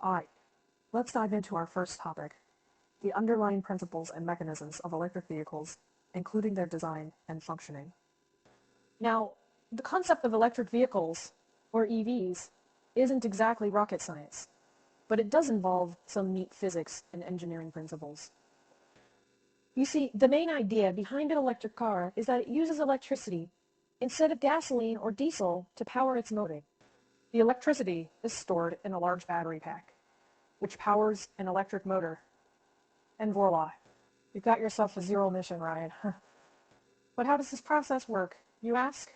Alright, let's dive into our first topic, the underlying principles and mechanisms of electric vehicles, including their design and functioning. Now, the concept of electric vehicles, or EVs, isn't exactly rocket science, but it does involve some neat physics and engineering principles. You see, the main idea behind an electric car is that it uses electricity instead of gasoline or diesel to power its motor. The electricity is stored in a large battery pack, which powers an electric motor. And voila, you've got yourself a zero-emission ride. But how does this process work, you ask?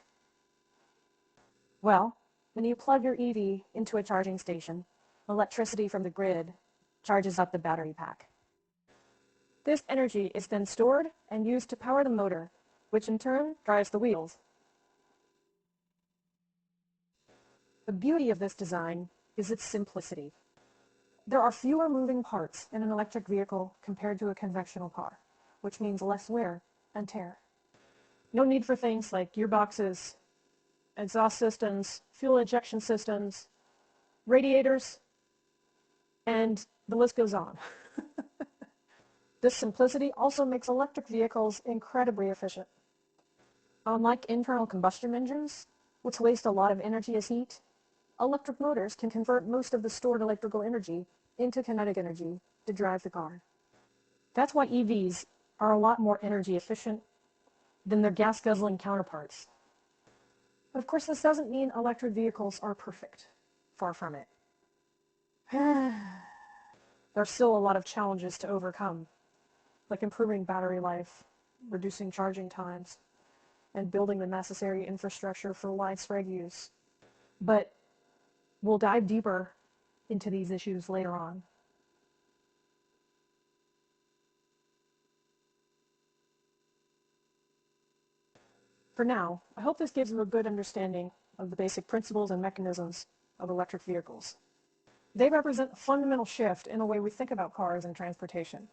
Well, when you plug your EV into a charging station, electricity from the grid charges up the battery pack. This energy is then stored and used to power the motor, which in turn drives the wheels. The beauty of this design is its simplicity. There are fewer moving parts in an electric vehicle compared to a conventional car, which means less wear and tear. No need for things like gearboxes, exhaust systems, fuel injection systems, radiators, and the list goes on. This simplicity also makes electric vehicles incredibly efficient. Unlike internal combustion engines, which waste a lot of energy as heat, electric motors can convert most of the stored electrical energy into kinetic energy to drive the car. That's why EVs are a lot more energy efficient than their gas-guzzling counterparts. But of course, this doesn't mean electric vehicles are perfect. Far from it. There's still a lot of challenges to overcome, like improving battery life, reducing charging times, and building the necessary infrastructure for widespread use. But we'll dive deeper into these issues later on. For now, I hope this gives you a good understanding of the basic principles and mechanisms of electric vehicles. They represent a fundamental shift in the way we think about cars and transportation.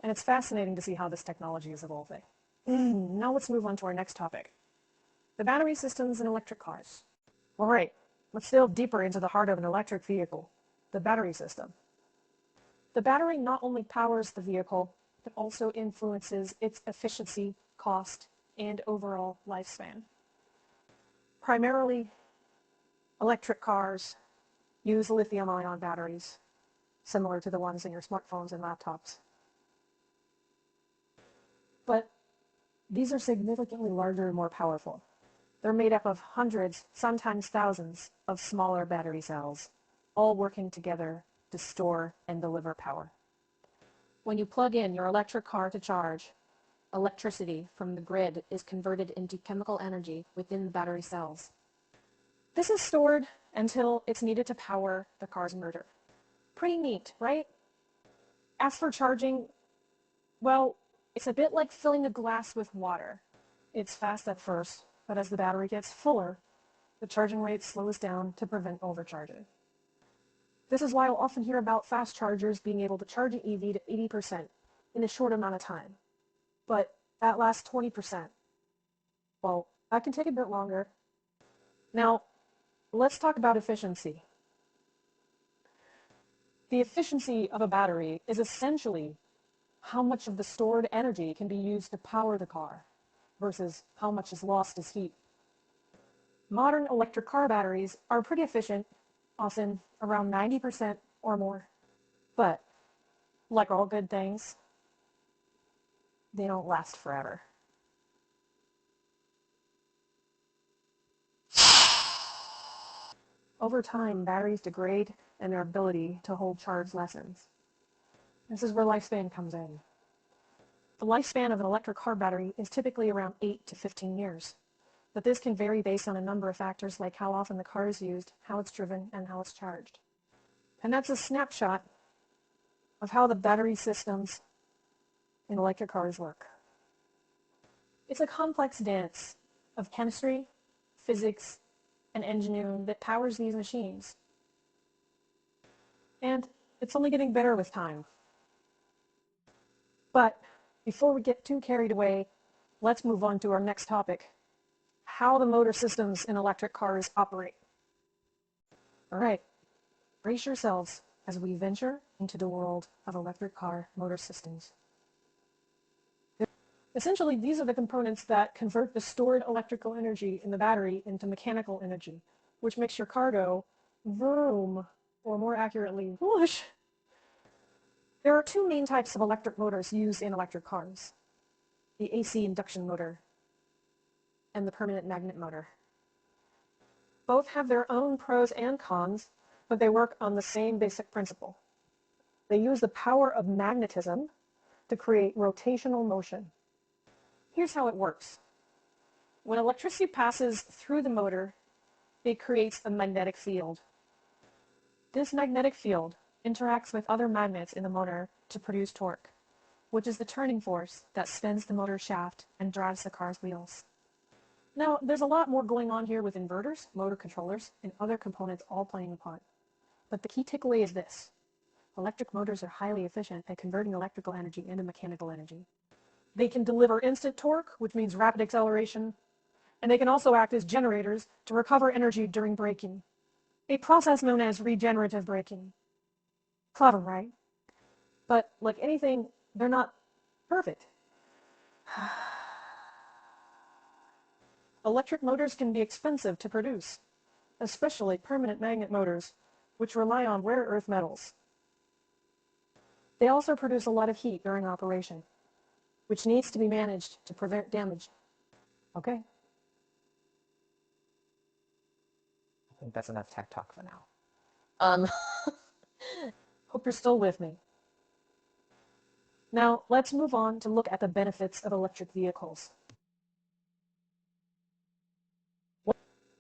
And it's fascinating to see how this technology is evolving. Now let's move on to our next topic, the battery systems in electric cars. All right, let's delve deeper into the heart of an electric vehicle, the battery system. The battery not only powers the vehicle, but also influences its efficiency, cost, and overall lifespan. Primarily, electric cars use lithium-ion batteries, similar to the ones in your smartphones and laptops. But these are significantly larger and more powerful. They're made up of hundreds, sometimes thousands, of smaller battery cells, all working together to store and deliver power. When you plug in your electric car to charge, electricity from the grid is converted into chemical energy within the battery cells. This is stored until it's needed to power the car's motor. Pretty neat, right? As for charging, well, it's a bit like filling a glass with water. It's fast at first, but as the battery gets fuller, the charging rate slows down to prevent overcharging. This is why you'll often hear about fast chargers being able to charge an EV to 80% in a short amount of time. But that last 20%, well, that can take a bit longer. Now, let's talk about efficiency. The efficiency of a battery is essentially how much of the stored energy can be used to power the car versus how much is lost as heat. Modern electric car batteries are pretty efficient, often around 90% or more. But, like all good things, they don't last forever. Over time, batteries degrade and their ability to hold charge lessens. This is where lifespan comes in. The lifespan of an electric car battery is typically around 8 to 15 years, but this can vary based on a number of factors like how often the car is used, how it's driven, and how it's charged. And that's a snapshot of how the battery systems in electric cars work. It's a complex dance of chemistry, physics, and engineering that powers these machines. And it's only getting better with time. But before we get too carried away, let's move on to our next topic, how the motor systems in electric cars operate. All right, brace yourselves, as we venture into the world of electric car motor systems. Essentially, these are the components that convert the stored electrical energy in the battery into mechanical energy, which makes your car go vroom, or more accurately, whoosh. There are two main types of electric motors used in electric cars: the AC induction motor and the permanent magnet motor. Both have their own pros and cons, but they work on the same basic principle. They use the power of magnetism to create rotational motion. Here's how it works. When electricity passes through the motor, it creates a magnetic field. This magnetic field interacts with other magnets in the motor to produce torque, which is the turning force that spins the motor shaft and drives the car's wheels. Now, there's a lot more going on here with inverters, motor controllers, and other components all playing a part. But the key takeaway is this: electric motors are highly efficient at converting electrical energy into mechanical energy. They can deliver instant torque, which means rapid acceleration, and they can also act as generators to recover energy during braking, a process known as regenerative braking. Clever, right? But like anything, they're not perfect. Electric motors can be expensive to produce, especially permanent magnet motors, which rely on rare earth metals. They also produce a lot of heat during operation, which needs to be managed to prevent damage. Okay? I think that's enough tech talk for now. Hope you're still with me. Now, let's move on to look at the benefits of electric vehicles.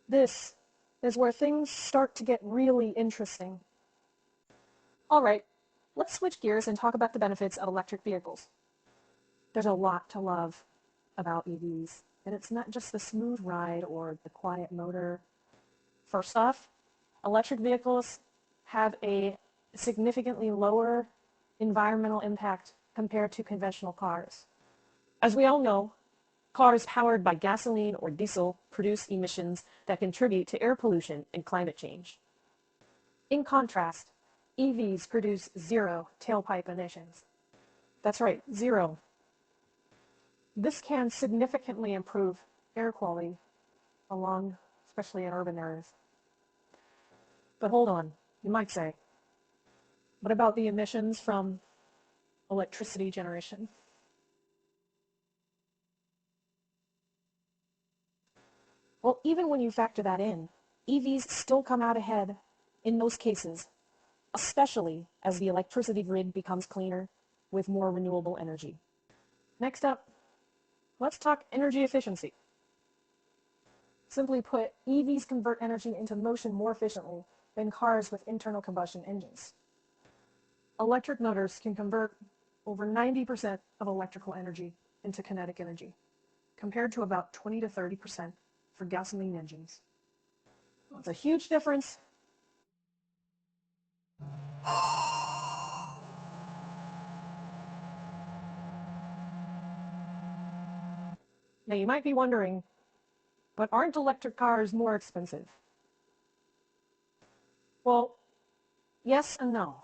This is where things start to get really interesting. All right, let's switch gears and talk about the benefits of electric vehicles. There's a lot to love about EVs, and it's not just the smooth ride or the quiet motor. First off, electric vehicles have a significantly lower environmental impact compared to conventional cars. As we all know, cars powered by gasoline or diesel produce emissions that contribute to air pollution and climate change. In contrast, EVs produce zero tailpipe emissions. That's right, zero. This can significantly improve air quality especially in urban areas. But hold on, you might say, what about the emissions from electricity generation? Well, even when you factor that in, EVs still come out ahead in most cases, especially as the electricity grid becomes cleaner with more renewable energy. Next up, let's talk energy efficiency. Simply put, EVs convert energy into motion more efficiently than cars with internal combustion engines. Electric motors can convert over 90% of electrical energy into kinetic energy, compared to about 20 to 30% for gasoline engines. It's a huge difference. Now you might be wondering, but aren't electric cars more expensive? Well, yes and no.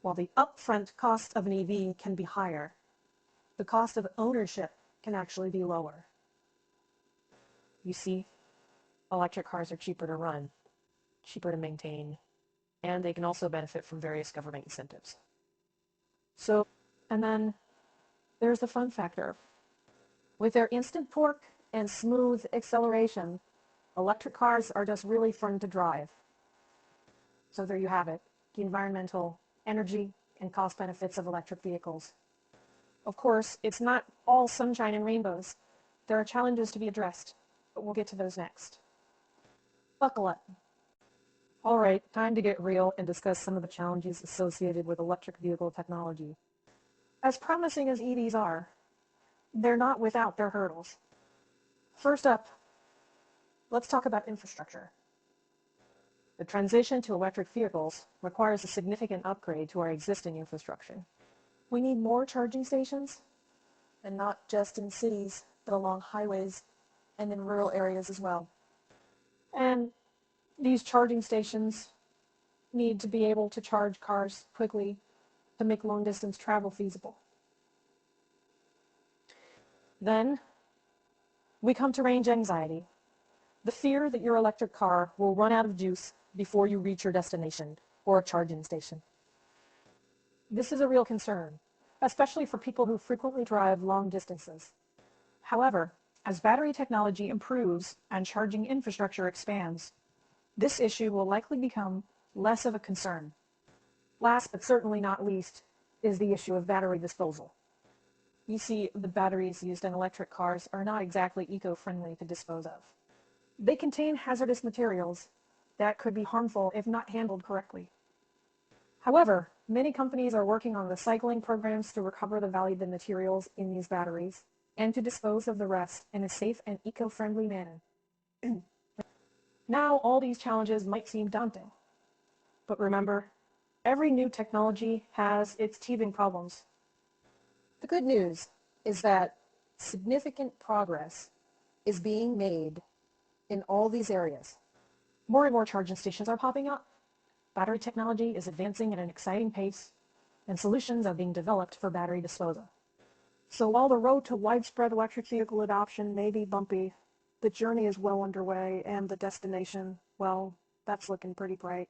While the upfront cost of an EV can be higher, the cost of ownership can actually be lower. You see, electric cars are cheaper to run, cheaper to maintain, and they can also benefit from various government incentives. And then there's the fun factor. With their instant torque and smooth acceleration, electric cars are just really fun to drive. So there you have it, the environmental, energy, and cost benefits of electric vehicles. Of course, it's not all sunshine and rainbows. There are challenges to be addressed, but we'll get to those next. Buckle up. All right, time to get real and discuss some of the challenges associated with electric vehicle technology. As promising as EVs are, they're not without their hurdles. First up, let's talk about infrastructure. The transition to electric vehicles requires a significant upgrade to our existing infrastructure. We need more charging stations, and not just in cities, but along highways and in rural areas as well. And these charging stations need to be able to charge cars quickly to make long-distance travel feasible. Then we come to range anxiety, the fear that your electric car will run out of juice before you reach your destination or a charging station. This is a real concern, especially for people who frequently drive long distances. However, as battery technology improves and charging infrastructure expands, this issue will likely become less of a concern. Last but certainly not least is the issue of battery disposal. You see, the batteries used in electric cars are not exactly eco-friendly to dispose of. They contain hazardous materials that could be harmful if not handled correctly. However, many companies are working on recycling programs to recover the valuable materials in these batteries and to dispose of the rest in a safe and eco-friendly manner. Now, all these challenges might seem daunting, but remember, every new technology has its teething problems. The good news is that significant progress is being made in all these areas. More and more charging stations are popping up. Battery technology is advancing at an exciting pace, and solutions are being developed for battery disposal. So while the road to widespread electric vehicle adoption may be bumpy, the journey is well underway, and the destination, well, that's looking pretty bright.